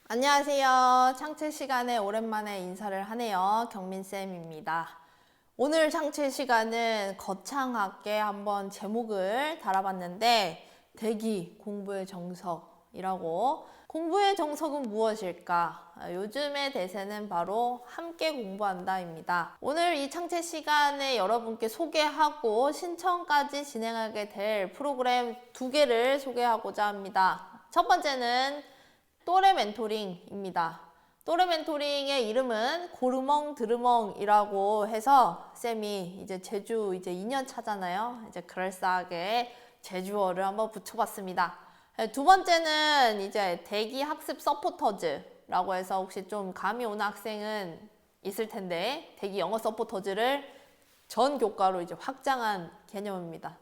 안녕하세요. 창체 시간에 오랜만에 인사를 하네요. 경민쌤입니다. 오늘 창체 시간은 거창하게 한번 제목을 달아봤는데 대기 공부의 정석이라고. 공부의 정석은 무엇일까? 요즘의 대세는 바로 함께 공부한다입니다. 오늘 이 창체 시간에 여러분께 소개하고 신청까지 진행하게 될 프로그램 2개를 소개하고자 합니다. 첫 번째는 또래 멘토링입니다. 또래 멘토링의 이름은 고르멍 드르멍이라고 해서 쌤이 이제 제주 2년 차잖아요. 이제 그럴싸하게 제주어를 한번 붙여봤습니다. 두 번째는 이제 대기 학습 서포터즈라고 해서 혹시 좀 감이 오는 학생은 있을 텐데 대기 영어 서포터즈를 전 교과로 이제 확장한 개념입니다.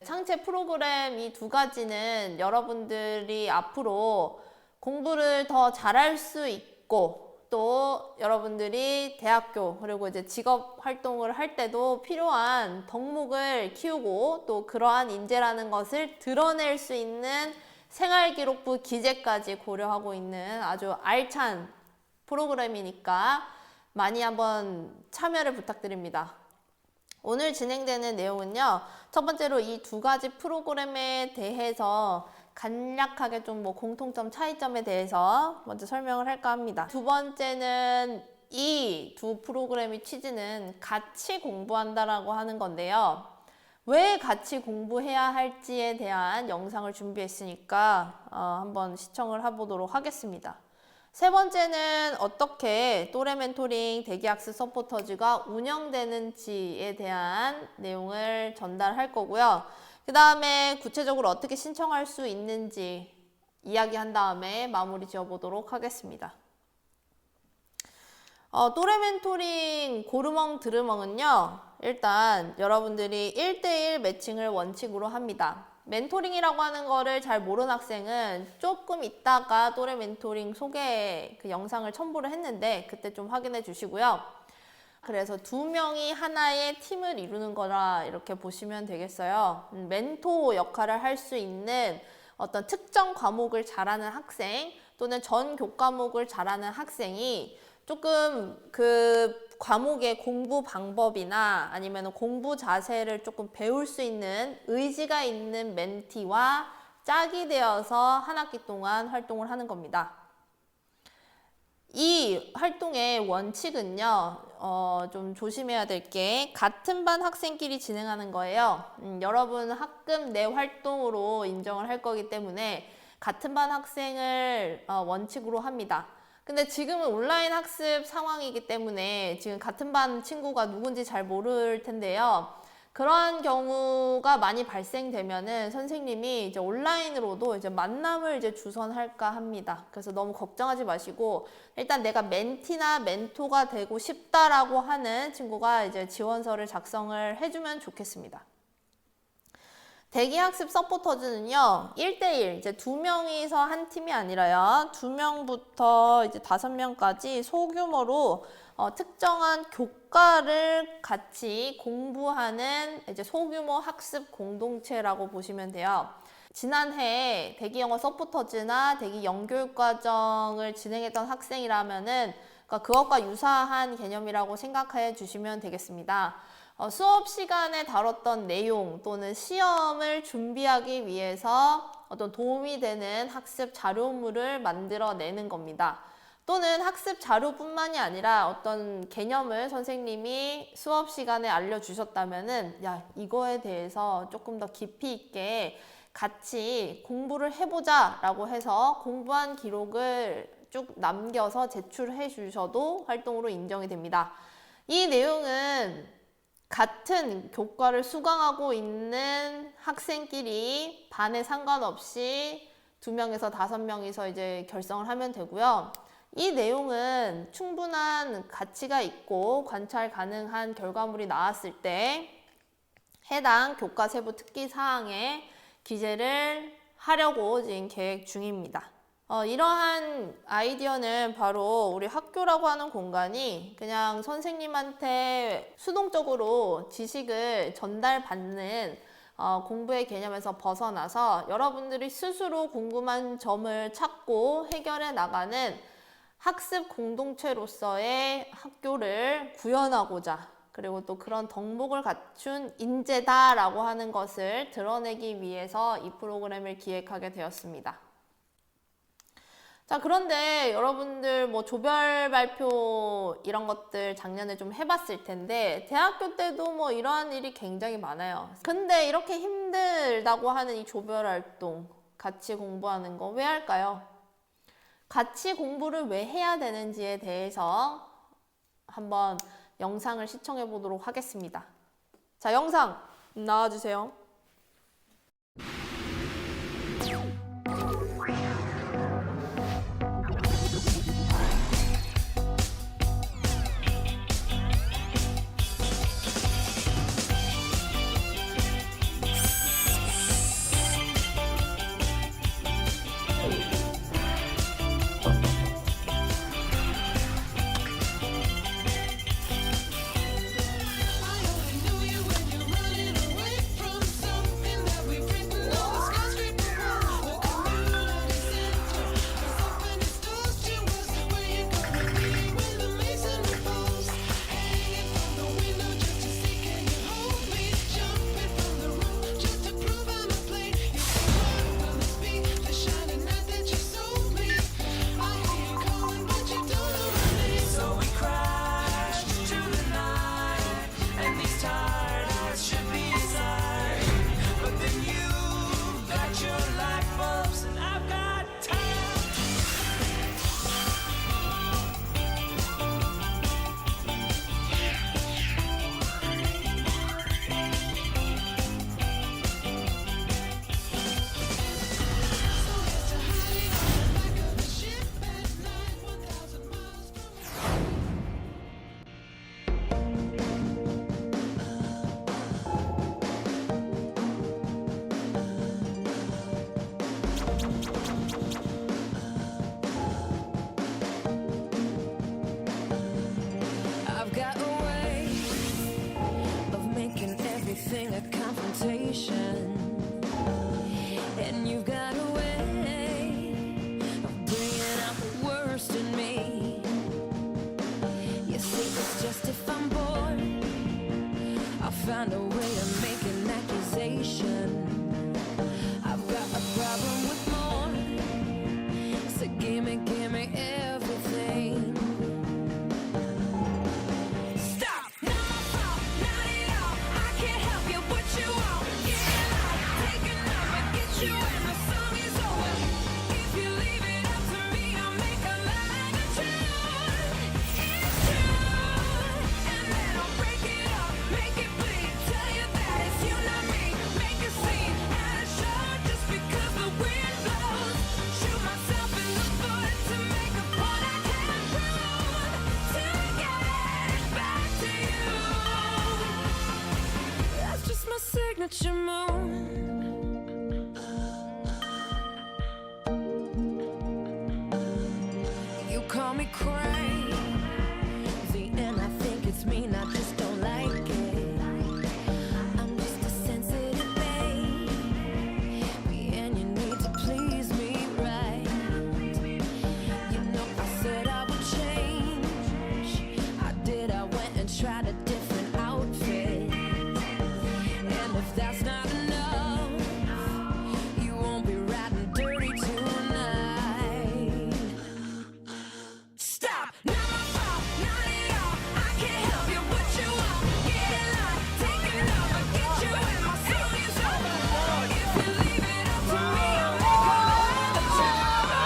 창체 프로그램 이 2가지는 여러분들이 앞으로 공부를 더 잘할 수 있고 또 여러분들이 대학교 그리고 이제 직업 활동을 할 때도 필요한 덕목을 키우고 또 그러한 인재라는 것을 드러낼 수 있는 생활기록부 기재까지 고려하고 있는 아주 알찬 프로그램이니까 많이 한번 참여를 부탁드립니다. 오늘 진행되는 내용은요, 첫 번째로 이 2가지 프로그램에 대해서 간략하게 좀 공통점, 차이점에 대해서 먼저 설명을 할까 합니다. 두 번째는 이 두 프로그램의 취지는 같이 공부한다라고 하는 건데요. 왜 같이 공부해야 할지에 대한 영상을 준비했으니까 한번 시청을 해보도록 하겠습니다. 세 번째는 어떻게 또래 멘토링 대기학습 서포터즈가 운영되는지에 대한 내용을 전달할 거고요. 그 다음에 구체적으로 어떻게 신청할 수 있는지 이야기한 다음에 마무리 지어보도록 하겠습니다. 또래 멘토링 고르멍 드르멍은요, 일단 여러분들이 1대1 매칭을 원칙으로 합니다. 멘토링이라고 하는 거를 잘 모르는 학생은 조금 있다가 또래 멘토링 소개 그 영상을 첨부를 했는데 그때 좀 확인해 주시고요. 그래서 2명이 하나의 팀을 이루는 거라 이렇게 보시면 되겠어요. 멘토 역할을 할 수 있는 어떤 특정 과목을 잘하는 학생 또는 전 교과목을 잘하는 학생이 조금 그 과목의 공부 방법이나 아니면 공부 자세를 조금 배울 수 있는 의지가 있는 멘티와 짝이 되어서 한 학기 동안 활동을 하는 겁니다. 이 활동의 원칙은요, 좀 조심해야 될 게 같은 반 학생끼리 진행하는 거예요. 여러분 학급 내 활동으로 인정을 할 거기 때문에 같은 반 학생을 원칙으로 합니다. 근데 지금은 온라인 학습 상황이기 때문에 지금 같은 반 친구가 누군지 잘 모를 텐데요. 그러한 경우가 많이 발생되면은 선생님이 이제 온라인으로도 이제 만남을 이제 주선할까 합니다. 그래서 너무 걱정하지 마시고 일단 내가 멘티나 멘토가 되고 싶다라고 하는 친구가 이제 지원서를 작성을 해주면 좋겠습니다. 대기학습 서포터즈는요, 1대1, 이제 2명이서 한 팀이 아니라요, 2명부터 이제 5명까지 소규모로 특정한 교과를 같이 공부하는 이제 소규모 학습 공동체라고 보시면 돼요. 지난해 대기영어 서포터즈나 대기 영교육과정을 진행했던 학생이라면은 그것과 유사한 개념이라고 생각해 주시면 되겠습니다. 수업 시간에 다뤘던 내용 또는 시험을 준비하기 위해서 어떤 도움이 되는 학습 자료물을 만들어내는 겁니다. 또는 학습 자료뿐만이 아니라 어떤 개념을 선생님이 수업 시간에 알려주셨다면은 야, 이거에 대해서 조금 더 깊이 있게 같이 공부를 해보자 라고 해서 공부한 기록을 쭉 남겨서 제출해 주셔도 활동으로 인정이 됩니다. 이 내용은 같은 교과를 수강하고 있는 학생끼리 반에 상관없이 2명에서 5명이서 이제 결성을 하면 되고요. 이 내용은 충분한 가치가 있고 관찰 가능한 결과물이 나왔을 때 해당 교과 세부 특기 사항에 기재를 하려고 지금 계획 중입니다. 이러한 아이디어는 바로 우리 학교라고 하는 공간이 그냥 선생님한테 수동적으로 지식을 전달받는 공부의 개념에서 벗어나서 여러분들이 스스로 궁금한 점을 찾고 해결해 나가는 학습 공동체로서의 학교를 구현하고자, 그리고 또 그런 덕목을 갖춘 인재다라고 하는 것을 드러내기 위해서 이 프로그램을 기획하게 되었습니다. 자, 그런데 여러분들 뭐 조별 발표 이런 것들 작년에 좀 해봤을 텐데 대학교 때도 뭐 이러한 일이 굉장히 많아요. 근데 이렇게 힘들다고 하는 이 조별 활동, 같이 공부하는 거 왜 할까요? 같이 공부를 왜 해야 되는지에 대해서 한번 영상을 시청해 보도록 하겠습니다. 자, 영상 나와주세요. I've got a way of making everything a confrontation, and you've got a way of bringing out the worst in me. You see, it's just if I'm bored, I'll find a way to make an accusation. I've got a problem with more, so give me everything. Signature move. You call me crazy, and I think it's mean. I just don't like it. I'm just a sensitive baby, and you need to please me right. You know I said I would change. I did. I went and tried a different outfit. If that's not enough, you won't be riding dirty tonight. Stop! Not my fault, not at all. I can't help you, but you won't get in line. Take it over, get you in my song is over. If you leave it up to me, I'll make a lot of trouble.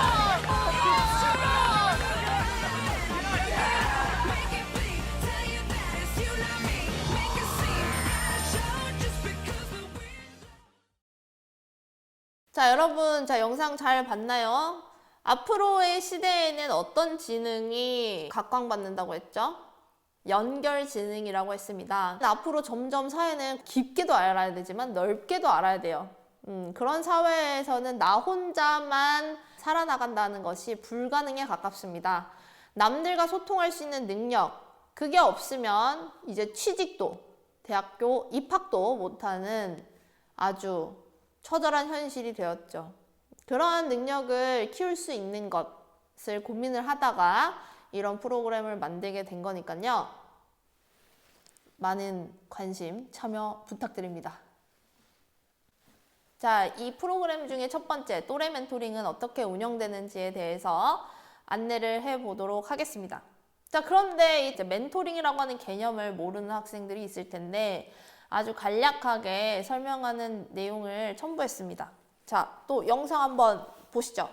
Make it bleed, tell you that it's you, not me. Make a scene, at a show just because the wind. 자, 여러분, 자, 영상 잘 봤나요? 앞으로의 시대에는 어떤 지능이 각광받는다고 했죠? 연결지능이라고 했습니다. 앞으로 점점 사회는 깊게도 알아야 되지만 넓게도 알아야 돼요. 그런 사회에서는 나 혼자만 살아나간다는 것이 불가능에 가깝습니다. 남들과 소통할 수 있는 능력, 그게 없으면 이제 취직도, 대학교 입학도 못하는 아주 처절한 현실이 되었죠. 그러한 능력을 키울 수 있는 것을 고민을 하다가 이런 프로그램을 만들게 된 거니까요. 많은 관심, 참여 부탁드립니다. 자, 이 프로그램 중에 첫 번째 또래 멘토링은 어떻게 운영되는지에 대해서 안내를 해보도록 하겠습니다. 자, 그런데 이제 멘토링이라고 하는 개념을 모르는 학생들이 있을 텐데 아주 간략하게 설명하는 내용을 첨부했습니다. 자, 또 영상 한번 보시죠.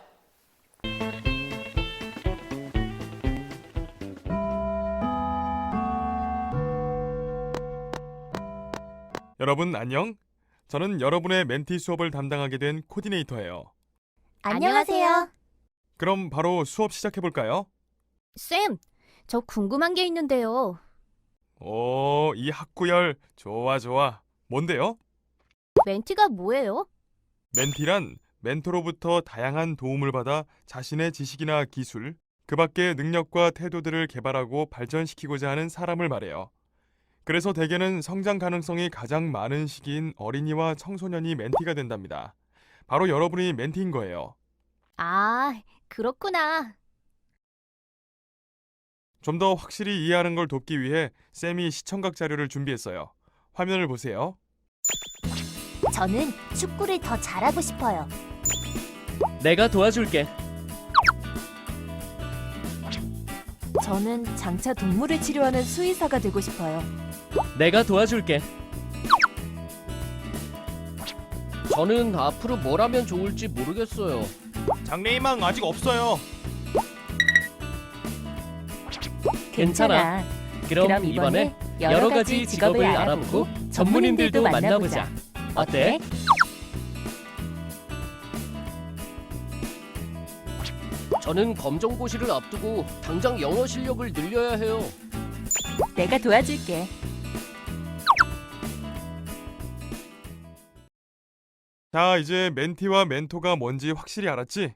여러분 안녕? 저는 여러분의 멘티 수업을 담당하게 된 코디네이터예요. 안녕하세요. 그럼 바로 수업 시작해 볼까요? 쌤, 저 궁금한 게 있는데요. 오, 이 학구열 좋아 좋아. 뭔데요? 멘티가 뭐예요? 멘티란 멘토로부터 다양한 도움을 받아 자신의 지식이나 기술, 그 밖의 능력과 태도들을 개발하고 발전시키고자 하는 사람을 말해요. 그래서 대개는 성장 가능성이 가장 많은 시기인 어린이와 청소년이 멘티가 된답니다. 바로 여러분이 멘티인 거예요. 아, 그렇구나. 좀 더 확실히 이해하는 걸 돕기 위해 쌤이 시청각 자료를 준비했어요. 화면을 보세요. 저는 축구를 더 잘하고 싶어요. 내가 도와줄게. 저는 장차 동물을 치료하는 수의사가 되고 싶어요. 내가 도와줄게. 저는 앞으로 뭘 하면 좋을지 모르겠어요. 장래희망 아직 없어요. 괜찮아. 그럼 이번에 여러 가지 직업을 알아보고 전문인들도 만나보자. 어때? 저는 검정고시를 앞두고 당장 영어 실력을 늘려야 해요. 내가 도와줄게. 자, 이제 멘티와 멘토가 뭔지 확실히 알았지?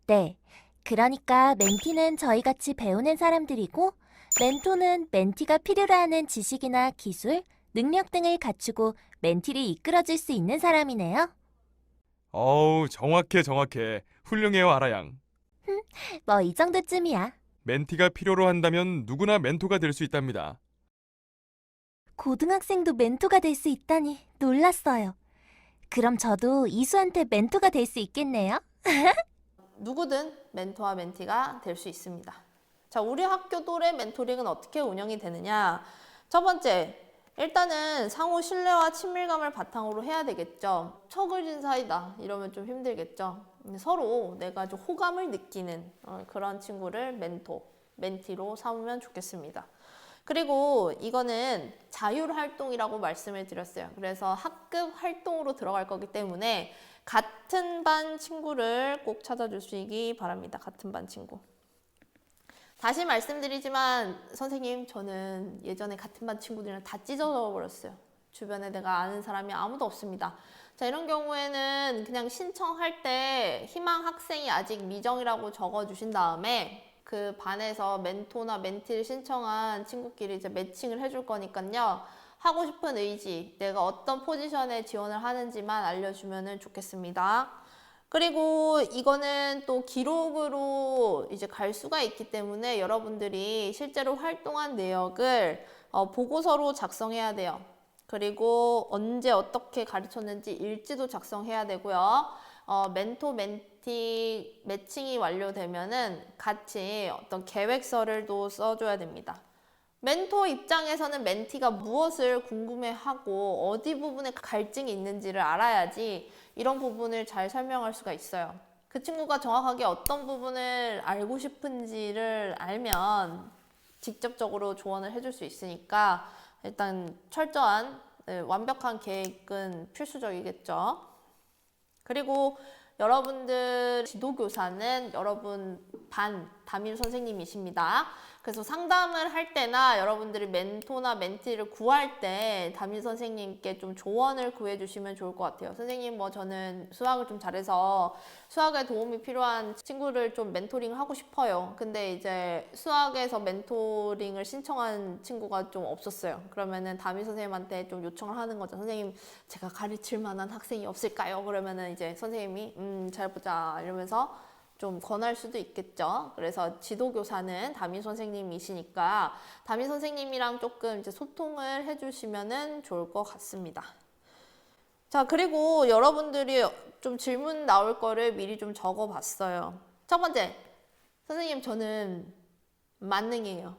네. 그러니까 멘티는 저희 같이 배우는 사람들이고 멘토는 멘티가 필요로 하는 지식이나 기술, 능력 등을 갖추고 멘티를 이끌어줄 수 있는 사람이네요. 어우, 정확해. 훌륭해요, 아라양. 뭐 이 정도쯤이야. 멘티가 필요로 한다면 누구나 멘토가 될 수 있답니다. 고등학생도 멘토가 될 수 있다니 놀랐어요. 그럼 저도 이수한테 멘토가 될 수 있겠네요. 누구든 멘토와 멘티가 될 수 있습니다. 자, 우리 학교 또래 멘토링은 어떻게 운영이 되느냐? 첫 번째, 일단은 상호 신뢰와 친밀감을 바탕으로 해야 되겠죠. 척을 진 사이다 이러면 좀 힘들겠죠. 서로 내가 좀 호감을 느끼는 그런 친구를 멘토, 멘티로 삼으면 좋겠습니다. 그리고 이거는 자율활동이라고 말씀을 드렸어요. 그래서 학급 활동으로 들어갈 거기 때문에 같은 반 친구를 꼭 찾아주시기 바랍니다. 같은 반 친구. 다시 말씀드리지만 선생님, 저는 예전에 같은 반 친구들이랑 다 찢어져 버렸어요. 주변에 내가 아는 사람이 아무도 없습니다. 자, 이런 경우에는 그냥 신청할 때 희망 학생이 아직 미정이라고 적어주신 다음에 그 반에서 멘토나 멘티를 신청한 친구끼리 이제 매칭을 해줄 거니까요. 하고 싶은 의지, 내가 어떤 포지션에 지원을 하는지만 알려주면 좋겠습니다. 그리고 이거는 또 기록으로 이제 갈 수가 있기 때문에 여러분들이 실제로 활동한 내역을 보고서로 작성해야 돼요. 그리고 언제 어떻게 가르쳤는지 일지도 작성해야 되고요. 멘토, 멘티 매칭이 완료되면은 같이 어떤 계획서를 또 써줘야 됩니다. 멘토 입장에서는 멘티가 무엇을 궁금해하고 어디 부분에 갈증이 있는지를 알아야지 이런 부분을 잘 설명할 수가 있어요. 그 친구가 정확하게 어떤 부분을 알고 싶은지를 알면 직접적으로 조언을 해줄 수 있으니까 일단 철저한 완벽한 계획은 필수적이겠죠. 그리고 여러분들 지도교사는 여러분 반 담임 선생님이십니다. 그래서 상담을 할 때나 여러분들이 멘토나 멘티를 구할 때 담임 선생님께 좀 조언을 구해주시면 좋을 것 같아요. 선생님, 뭐 저는 수학을 좀 잘해서 수학에 도움이 필요한 친구를 좀 멘토링을 하고 싶어요. 근데 이제 수학에서 멘토링을 신청한 친구가 좀 없었어요. 그러면은 담임 선생님한테 좀 요청을 하는 거죠. 선생님, 제가 가르칠 만한 학생이 없을까요? 그러면은 이제 선생님이 잘 보자 이러면서 좀 권할 수도 있겠죠. 그래서 지도교사는 담임 선생님이시니까 담임 선생님이랑 조금 이제 소통을 해주시면은 좋을 것 같습니다. 자, 그리고 여러분들이 좀 질문 나올 거를 미리 좀 적어 봤어요. 첫 번째, 선생님, 저는 만능이에요.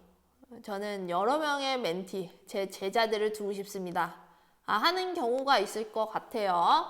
저는 여러 명의 멘티, 제 제자들을 두고 싶습니다. 하는 경우가 있을 것 같아요.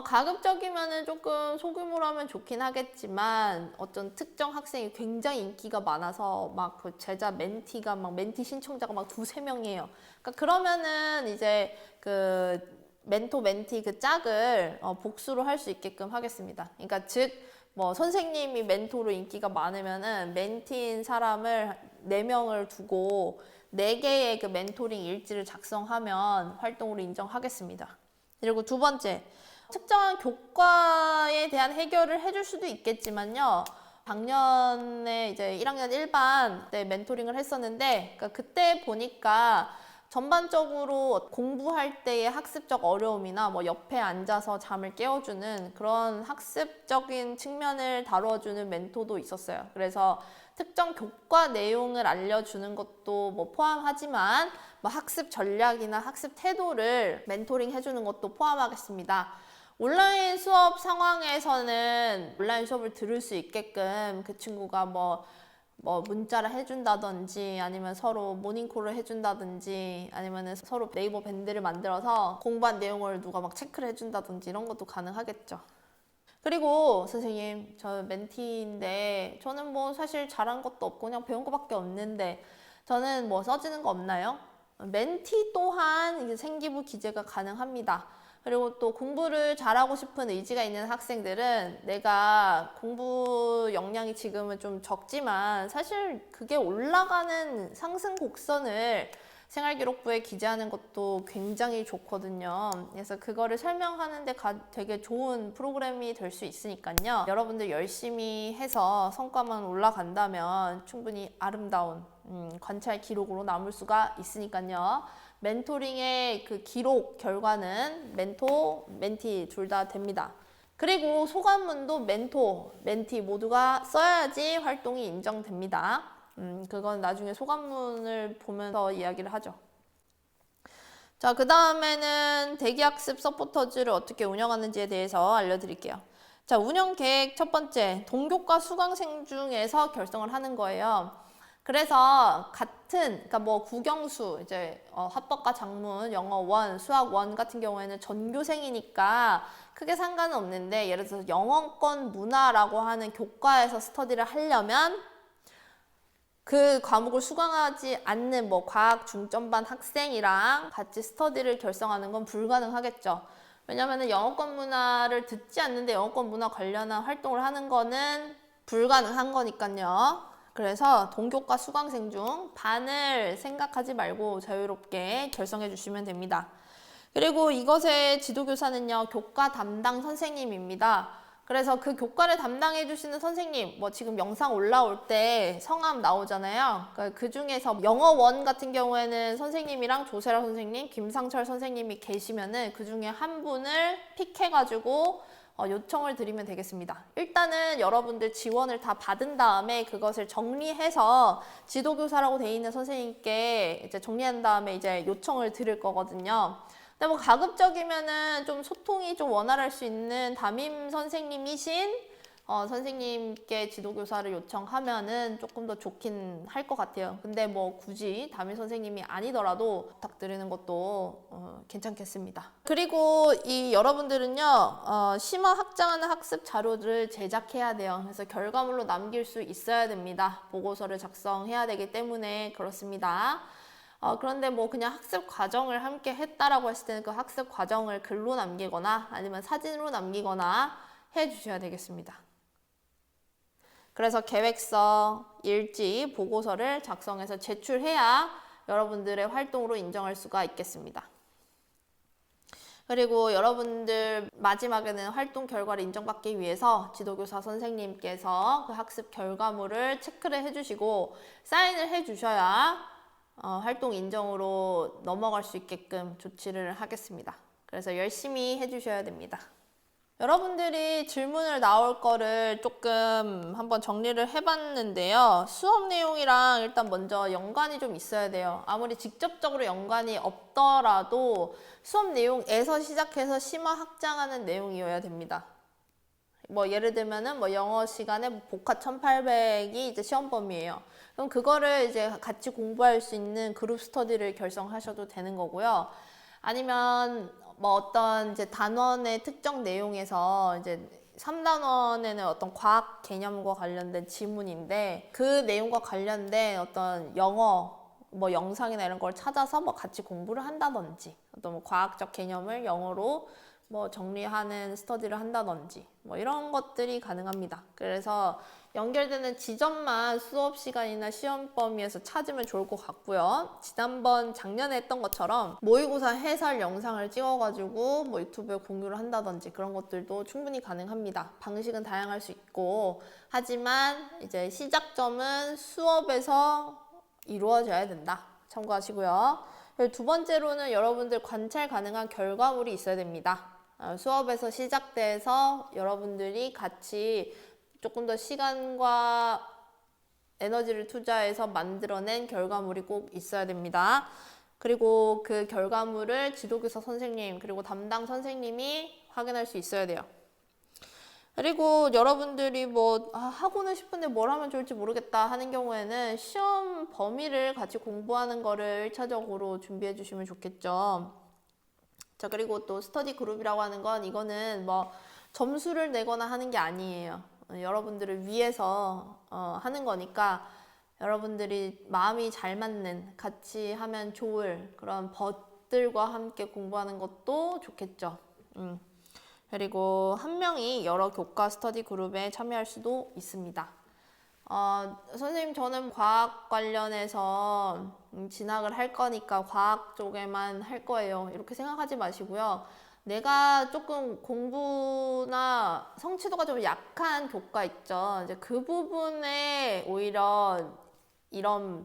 가급적이면은 조금 소규모로 하면 좋긴 하겠지만 어떤 특정 학생이 굉장히 인기가 많아서 막 그 제자 멘티가 막 멘티 신청자가 막 두세 명이에요. 그러니까 그러면은 이제 그 멘토 멘티 그 짝을 복수로 할 수 있게끔 하겠습니다. 그러니까 즉 뭐 선생님이 멘토로 인기가 많으면은 멘티인 사람을 4명을 두고 4개의 그 멘토링 일지를 작성하면 활동으로 인정하겠습니다. 그리고 두 번째, 특정한 교과에 대한 해결을 해줄 수도 있겠지만요. 작년에 이제 1학년 1반 때 멘토링을 했었는데, 그러니까 그때 보니까 전반적으로 공부할 때의 학습적 어려움이나 뭐 옆에 앉아서 잠을 깨워주는 그런 학습적인 측면을 다뤄주는 멘토도 있었어요. 그래서 특정 교과 내용을 알려주는 것도 뭐 포함하지만 뭐 학습 전략이나 학습 태도를 멘토링 해주는 것도 포함하겠습니다. 온라인 수업 상황에서는 온라인 수업을 들을 수 있게끔 그 친구가 뭐 문자를 해준다든지 아니면 서로 모닝콜을 해준다든지 아니면 서로 네이버 밴드를 만들어서 공부한 내용을 누가 막 체크를 해준다든지 이런 것도 가능하겠죠. 그리고 선생님, 저 멘티인데 저는 뭐 사실 잘한 것도 없고 그냥 배운 것밖에 없는데 저는 뭐 써지는 거 없나요? 멘티 또한 이제 생기부 기재가 가능합니다. 그리고 또 공부를 잘하고 싶은 의지가 있는 학생들은 내가 공부 역량이 지금은 좀 적지만 사실 그게 올라가는 상승 곡선을 생활기록부에 기재하는 것도 굉장히 좋거든요. 그래서 그거를 설명하는데 되게 좋은 프로그램이 될 수 있으니까요. 여러분들 열심히 해서 성과만 올라간다면 충분히 아름다운 관찰 기록으로 남을 수가 있으니까요. 멘토링의 그 기록 결과는 멘토, 멘티 둘 다 됩니다. 그리고 소감문도 멘토, 멘티 모두가 써야지 활동이 인정됩니다. 그건 나중에 소감문을 보면서 이야기를 하죠. 자, 그 다음에는 대기학습 서포터즈를 어떻게 운영하는지에 대해서 알려드릴게요. 자, 운영 계획 첫 번째, 동교과 수강생 중에서 결성을 하는 거예요. 그래서 그러니까 뭐 국영수, 이제 화법과 작문, 영어 1, 수학 1 같은 경우에는 전교생이니까 크게 상관은 없는데 예를 들어서 영어권 문화라고 하는 교과에서 스터디를 하려면 그 과목을 수강하지 않는 뭐 과학 중점반 학생이랑 같이 스터디를 결성하는 건 불가능하겠죠. 왜냐면은 영어권 문화를 듣지 않는데 영어권 문화 관련한 활동을 하는 거는 불가능한 거니까요. 그래서 동교과 수강생 중 반을 생각하지 말고 자유롭게 결성해 주시면 됩니다. 그리고 이것의 지도교사는요, 교과 담당 선생님입니다. 그래서 그 교과를 담당해 주시는 선생님, 뭐 지금 영상 올라올 때 성함 나오잖아요. 그러니까 그 중에서 영어 1 같은 경우에는 선생님이랑 조세라 선생님, 김상철 선생님이 계시면은 그 중에 한 분을 픽해가지고 요청을 드리면 되겠습니다. 일단은 여러분들 지원을 다 받은 다음에 그것을 정리해서 지도교사라고 돼 있는 선생님께 이제 정리한 다음에 이제 요청을 드릴 거거든요. 근데 뭐 가급적이면은 좀 소통이 좀 원활할 수 있는 담임 선생님이신 선생님께 지도교사를 요청하면은 조금 더 좋긴 할 것 같아요. 근데 뭐 굳이 담임 선생님이 아니더라도 부탁드리는 것도 괜찮겠습니다. 그리고 이 여러분들은요, 심화 확장하는 학습 자료를 제작해야 돼요. 그래서 결과물로 남길 수 있어야 됩니다. 보고서를 작성해야 되기 때문에 그렇습니다. 그런데 뭐 그냥 학습 과정을 함께 했다라고 했을 때는 그 학습 과정을 글로 남기거나 아니면 사진으로 남기거나 해 주셔야 되겠습니다. 그래서 계획서, 일지, 보고서를 작성해서 제출해야 여러분들의 활동으로 인정할 수가 있겠습니다. 그리고 여러분들 마지막에는 활동 결과를 인정받기 위해서 지도교사 선생님께서 그 학습 결과물을 체크를 해주시고 사인을 해주셔야 활동 인정으로 넘어갈 수 있게끔 조치를 하겠습니다. 그래서 열심히 해주셔야 됩니다. 여러분들이 질문을 나올 거를 조금 한번 정리를 해봤는데요. 수업 내용이랑 일단 먼저 연관이 좀 있어야 돼요. 아무리 직접적으로 연관이 없더라도 수업 내용에서 시작해서 심화 확장하는 내용이어야 됩니다. 뭐 예를 들면은 뭐 영어 시간에 복합 1800이 이제 시험 범위예요. 그럼 그거를 이제 같이 공부할 수 있는 그룹 스터디를 결성하셔도 되는 거고요. 아니면 뭐 어떤 이제 단원의 특정 내용에서 이제 3단원에는 어떤 과학 개념과 관련된 지문인데 그 내용과 관련된 어떤 영어 뭐 영상이나 이런 걸 찾아서 뭐 같이 공부를 한다든지 어떤 뭐 과학적 개념을 영어로 뭐 정리하는 스터디를 한다든지 뭐 이런 것들이 가능합니다. 그래서 연결되는 지점만 수업 시간이나 시험 범위에서 찾으면 좋을 것 같고요. 지난번 작년에 했던 것처럼 모의고사 해설 영상을 찍어가지고 뭐 유튜브에 공유를 한다든지 그런 것들도 충분히 가능합니다. 방식은 다양할 수 있고 하지만 이제 시작점은 수업에서 이루어져야 된다. 참고하시고요. 두 번째로는 여러분들 관찰 가능한 결과물이 있어야 됩니다. 수업에서 시작돼서 여러분들이 같이 조금 더 시간과 에너지를 투자해서 만들어낸 결과물이 꼭 있어야 됩니다. 그리고 그 결과물을 지도교사 선생님 그리고 담당 선생님이 확인할 수 있어야 돼요. 그리고 여러분들이 뭐 하고는 싶은데 뭘 하면 좋을지 모르겠다 하는 경우에는 시험 범위를 같이 공부하는 거를 1차적으로 준비해 주시면 좋겠죠. 자, 그리고 또 스터디 그룹이라고 하는 건 이거는 뭐 점수를 내거나 하는 게 아니에요. 여러분들을 위해서 하는 거니까 여러분들이 마음이 잘 맞는 같이 하면 좋을 그런 벗들과 함께 공부하는 것도 좋겠죠. 그리고 한 명이 여러 교과 스터디 그룹에 참여할 수도 있습니다. 선생님 저는 과학 관련해서 진학을 할 거니까 과학 쪽에만 할 거예요. 이렇게 생각하지 마시고요. 내가 조금 공부나 성취도가 좀 약한 교과 있죠. 이제 그 부분에 오히려 이런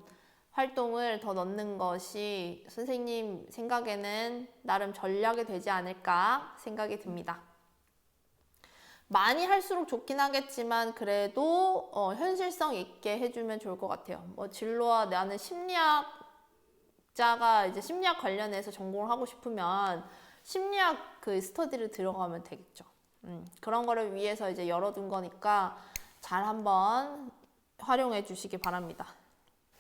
활동을 더 넣는 것이 선생님 생각에는 나름 전략이 되지 않을까 생각이 듭니다. 많이 할수록 좋긴 하겠지만 그래도 현실성 있게 해주면 좋을 것 같아요. 뭐 진로와 나는 심리학자가 이제 심리학 관련해서 전공을 하고 싶으면 심리학 그 스터디를 들어가면 되겠죠. 그런 거를 위해서 이제 열어둔 거니까 잘 한번 활용해 주시기 바랍니다.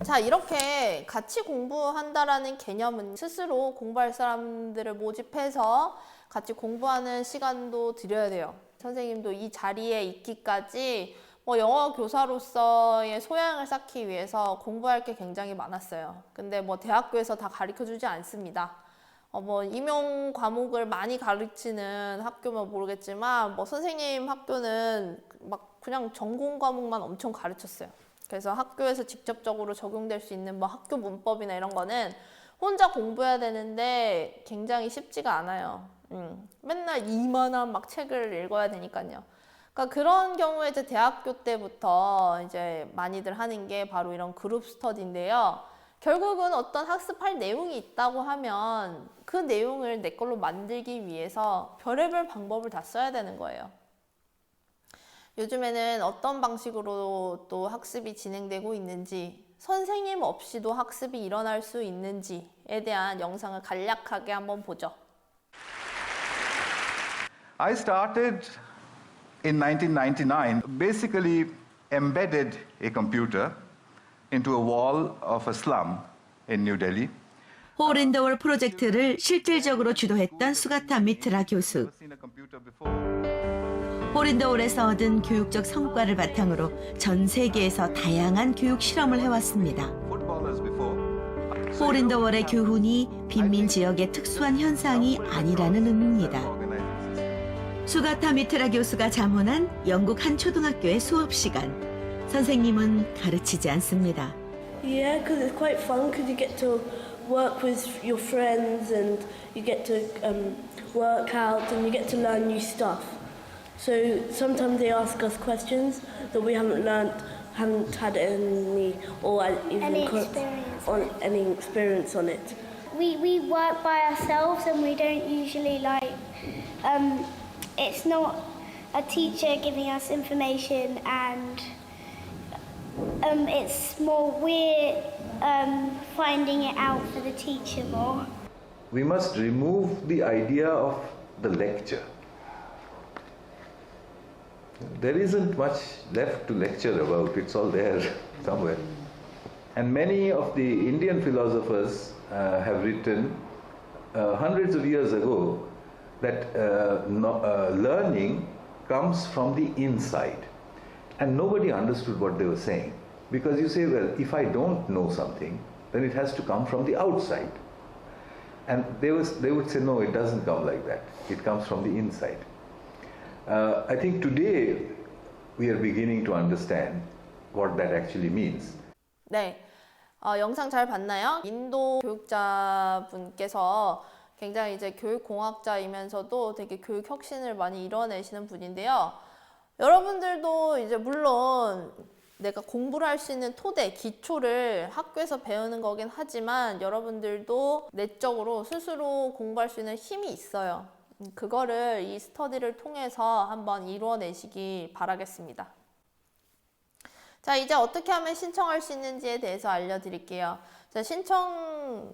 자, 이렇게 같이 공부한다라는 개념은 스스로 공부할 사람들을 모집해서 같이 공부하는 시간도 드려야 돼요. 선생님도 이 자리에 있기까지 뭐 영어 교사로서의 소양을 쌓기 위해서 공부할 게 굉장히 많았어요. 근데 뭐 대학교에서 다 가르쳐 주지 않습니다. 뭐 임용 과목을 많이 가르치는 학교면 모르겠지만 뭐 선생님 학교는 막 그냥 전공 과목만 엄청 가르쳤어요. 그래서 학교에서 직접적으로 적용될 수 있는 뭐 학교 문법이나 이런 거는 혼자 공부해야 되는데 굉장히 쉽지가 않아요. 맨날 이만한 막 책을 읽어야 되니까요. 그러니까 그런 경우에 이제 대학교 때부터 이제 많이들 하는 게 바로 이런 그룹 스터디인데요. 결국은 어떤 학습할 내용이 있다고 하면 그 내용을 내 걸로 만들기 위해서 별의별 방법을 다 써야 되는 거예요. 요즘에는 어떤 방식으로 또 학습이 진행되고 있는지, 선생님 없이도 학습이 일어날 수 있는지에 대한 영상을 간략하게 한번 보죠. I started in 1999, basically embedded a computer into a wall of a slum in New Delhi. 홀인더월 프로젝트를 실질적으로 주도했던 수가타 미트라 교수. 홀인더월에서 얻은 교육적 성과를 바탕으로 전 세계에서 다양한 교육 실험을 해왔습니다. 홀인더월의 교훈이 빈민 지역의 특수한 현상이 아니라는 의미입니다. 수가타 미트라 교수가 잠원한 영국 한 초등학교의 수업 시간. 선생님은 가르치지 않습니다. Yeah, because it's quite fun because you get to work with your friends and you get to work out and you get to learn new stuff. So sometimes they ask us questions that we haven't had any or even Any experience on any experience on it. We work by ourselves and we don't usually it's not a teacher giving us information and it's more we're finding it out for the teacher more. We must remove the idea of the lecture. There isn't much left to lecture about, it's all there somewhere. And many of the Indian philosophers have written hundreds of years ago that learning comes from the inside. And nobody understood what they were saying. Because you say, well, if I don't know something, then it has to come from the outside. And they would say, no, it doesn't come like that. It comes from the inside. I think today we are beginning to understand what that actually means. 네, 영상 잘 봤나요? 인도 교육자분께서 굉장히 이제 교육공학자이면서도 되게 교육 혁신을 많이 이뤄내시는 분인데요. 여러분들도 이제 물론 내가 공부를 할 수 있는 토대, 기초를 학교에서 배우는 거긴 하지만 여러분들도 내적으로 스스로 공부할 수 있는 힘이 있어요. 그거를 이 스터디를 통해서 한번 이루어내시기 바라겠습니다. 자, 이제 어떻게 하면 신청할 수 있는지에 대해서 알려드릴게요. 자, 신청을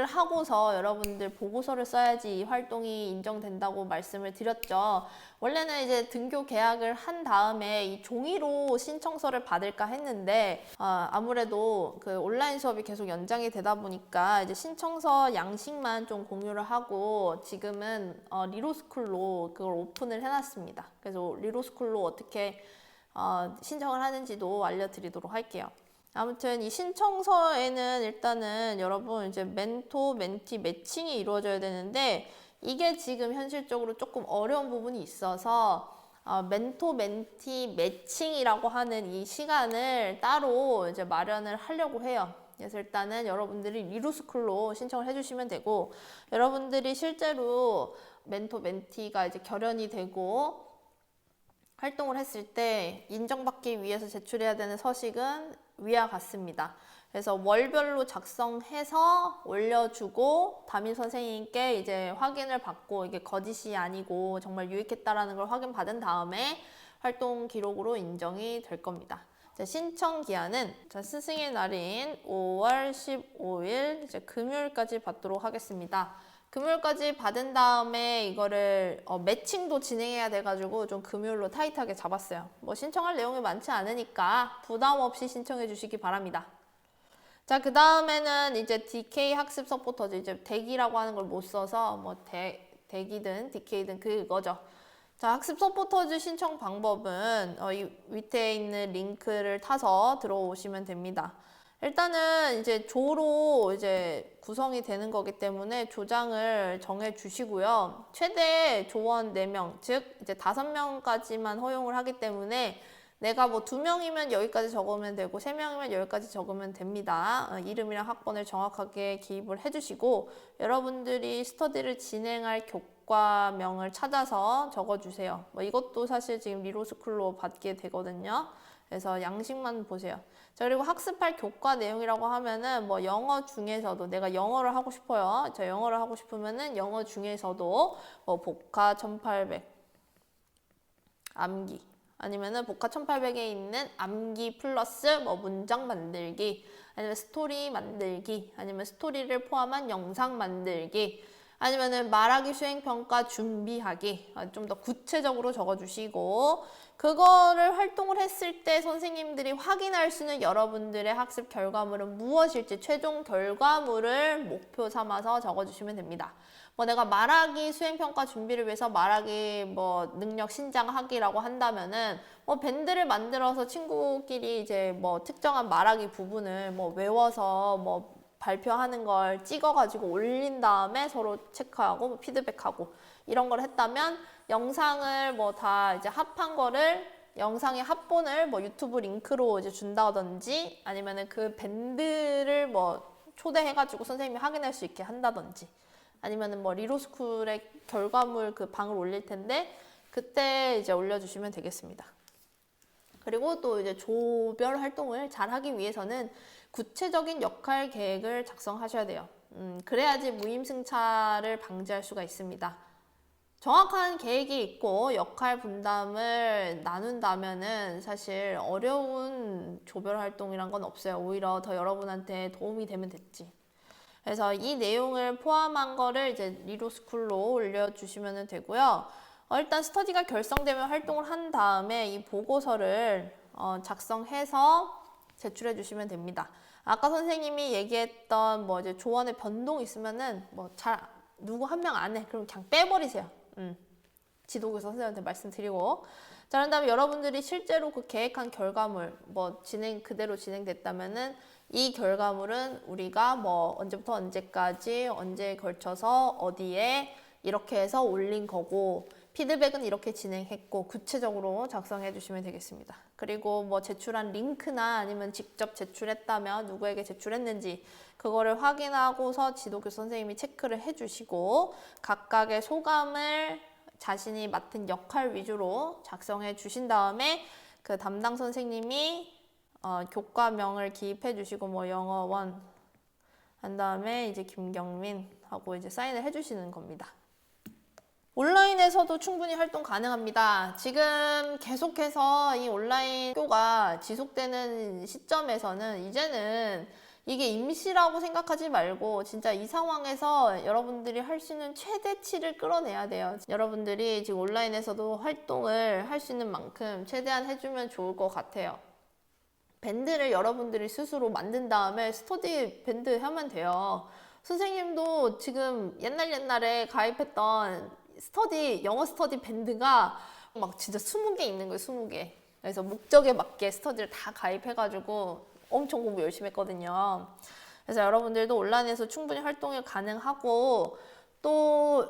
하고서 여러분들 보고서를 써야지 이 활동이 인정된다고 말씀을 드렸죠. 원래는 이제 등교 계약을 한 다음에 이 종이로 신청서를 받을까 했는데 아무래도 그 온라인 수업이 계속 연장이 되다 보니까 이제 신청서 양식만 좀 공유를 하고 지금은 리로스쿨로 그걸 오픈을 해놨습니다. 그래서 리로스쿨로 어떻게 신청을 하는지도 알려드리도록 할게요. 아무튼 이 신청서에는 일단은 여러분 이제 멘토, 멘티 매칭이 이루어져야 되는데 이게 지금 현실적으로 조금 어려운 부분이 있어서 멘토, 멘티 매칭이라고 하는 이 시간을 따로 이제 마련을 하려고 해요. 그래서 일단은 여러분들이 리로스쿨로 신청을 해주시면 되고 여러분들이 실제로 멘토, 멘티가 이제 결연이 되고 활동을 했을 때 인정받기 위해서 제출해야 되는 서식은 위와 같습니다. 그래서 월별로 작성해서 올려주고 담임 선생님께 이제 확인을 받고 이게 거짓이 아니고 정말 유익했다라는 걸 확인받은 다음에 활동 기록으로 인정이 될 겁니다. 자, 신청 기한은 스승의 날인 5월 15일 이제 금요일까지 받도록 하겠습니다. 금요일까지 받은 다음에 이거를 매칭도 진행해야 돼가지고 좀 금요일로 타이트하게 잡았어요. 뭐 신청할 내용이 많지 않으니까 부담 없이 신청해 주시기 바랍니다. 자, 그 다음에는 이제 DK 학습 서포터즈, 이제 대기라고 하는 걸 못 써서 뭐 대기든 DK든 그거죠. 자, 학습 서포터즈 신청 방법은 이 밑에 있는 링크를 타서 들어오시면 됩니다. 일단은 이제 조로 이제 구성이 되는 거기 때문에 조장을 정해 주시고요. 최대 조원 4명, 즉 이제 5명까지만 허용을 하기 때문에 내가 뭐 2명이면 여기까지 적으면 되고 3명이면 여기까지 적으면 됩니다. 이름이랑 학번을 정확하게 기입을 해주시고 여러분들이 스터디를 진행할 교과명을 찾아서 적어주세요. 뭐 이것도 사실 지금 리로스쿨로 받게 되거든요. 그래서 양식만 보세요. 자, 그리고 학습할 교과 내용이라고 하면은 뭐 영어 중에서도 내가 영어를 하고 싶어요. 저 영어를 하고 싶으면은 영어 중에서도 뭐 복화 1800 암기 아니면은 복화 1800에 있는 암기 플러스 뭐 문장 만들기 아니면 스토리 만들기 아니면 스토리를 포함한 영상 만들기 아니면은 말하기 수행평가 준비하기 좀 더 구체적으로 적어주시고 그거를 활동을 했을 때 선생님들이 확인할 수 있는 여러분들의 학습 결과물은 무엇일지 최종 결과물을 목표 삼아서 적어주시면 됩니다. 뭐 내가 말하기 수행평가 준비를 위해서 말하기 뭐 능력 신장하기라고 한다면은 뭐 밴드를 만들어서 친구끼리 이제 뭐 특정한 말하기 부분을 뭐 외워서 뭐 발표하는 걸 찍어가지고 올린 다음에 서로 체크하고 뭐 피드백하고 이런 걸 했다면 영상을 뭐 다 이제 합한 거를 영상의 합본을 뭐 유튜브 링크로 이제 준다든지 아니면은 그 밴드를 뭐 초대해가지고 선생님이 확인할 수 있게 한다든지 아니면은 뭐 리로스쿨의 결과물 그 방을 올릴 텐데 그때 이제 올려주시면 되겠습니다. 그리고 또 이제 조별 활동을 잘 하기 위해서는 구체적인 역할 계획을 작성하셔야 돼요. 그래야지 무임승차를 방지할 수가 있습니다. 정확한 계획이 있고 역할 분담을 나눈다면은 사실 어려운 조별 활동이란 건 없어요. 오히려 더 여러분한테 도움이 되면 됐지. 그래서 이 내용을 포함한 거를 이제 리로스쿨로 올려주시면 되고요. 일단 스터디가 결성되면 활동을 한 다음에 이 보고서를 작성해서 제출해 주시면 됩니다. 아까 선생님이 얘기했던 뭐 이제 조언의 변동 있으면은 뭐 잘 누구 한 명 안 해. 그럼 그냥 빼버리세요. 지도교사 선생님한테 말씀드리고. 자, 그런 다음에 여러분들이 실제로 그 계획한 결과물 뭐 그대로 진행됐다면은 이 결과물은 우리가 뭐 언제부터 언제까지 언제에 걸쳐서 어디에 이렇게 해서 올린 거고 피드백은 이렇게 진행했고 구체적으로 작성해 주시면 되겠습니다. 그리고 뭐 제출한 링크나 아니면 직접 제출했다면 누구에게 제출했는지 그거를 확인하고서 지도교사 선생님이 체크를 해 주시고 각각의 소감을 자신이 맡은 역할 위주로 작성해 주신 다음에 그 담당 선생님이 교과명을 기입해 주시고 뭐 영어 1 한 다음에 이제 김경민 하고 이제 사인을 해 주시는 겁니다. 온라인에서도 충분히 활동 가능합니다. 지금 계속해서 이 온라인 학교가 지속되는 시점에서는 이제는 이게 임시라고 생각하지 말고 진짜 이 상황에서 여러분들이 할 수 있는 최대치를 끌어내야 돼요. 여러분들이 지금 온라인에서도 활동을 할 수 있는 만큼 최대한 해주면 좋을 것 같아요. 밴드를 여러분들이 스스로 만든 다음에 스터디 밴드 하면 돼요. 선생님도 지금 옛날에 가입했던 영어 스터디 밴드가 막 진짜 20개 있는 거예요, 20개. 그래서 목적에 맞게 스터디를 다 가입해가지고 엄청 공부 열심히 했거든요. 그래서 여러분들도 온라인에서 충분히 활동이 가능하고 또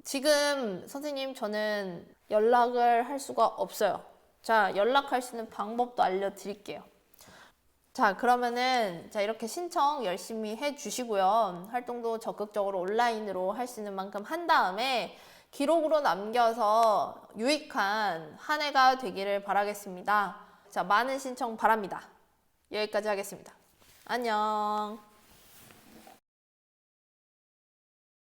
지금 선생님 저는 연락을 할 수가 없어요. 자, 연락할 수 있는 방법도 알려드릴게요. 자, 그러면은 이렇게 신청 열심히 해주시고요. 활동도 적극적으로 온라인으로 할 수 있는 만큼 한 다음에 기록으로 남겨서 유익한 한 해가 되기를 바라겠습니다. 자, 많은 신청 바랍니다. 여기까지 하겠습니다. 안녕.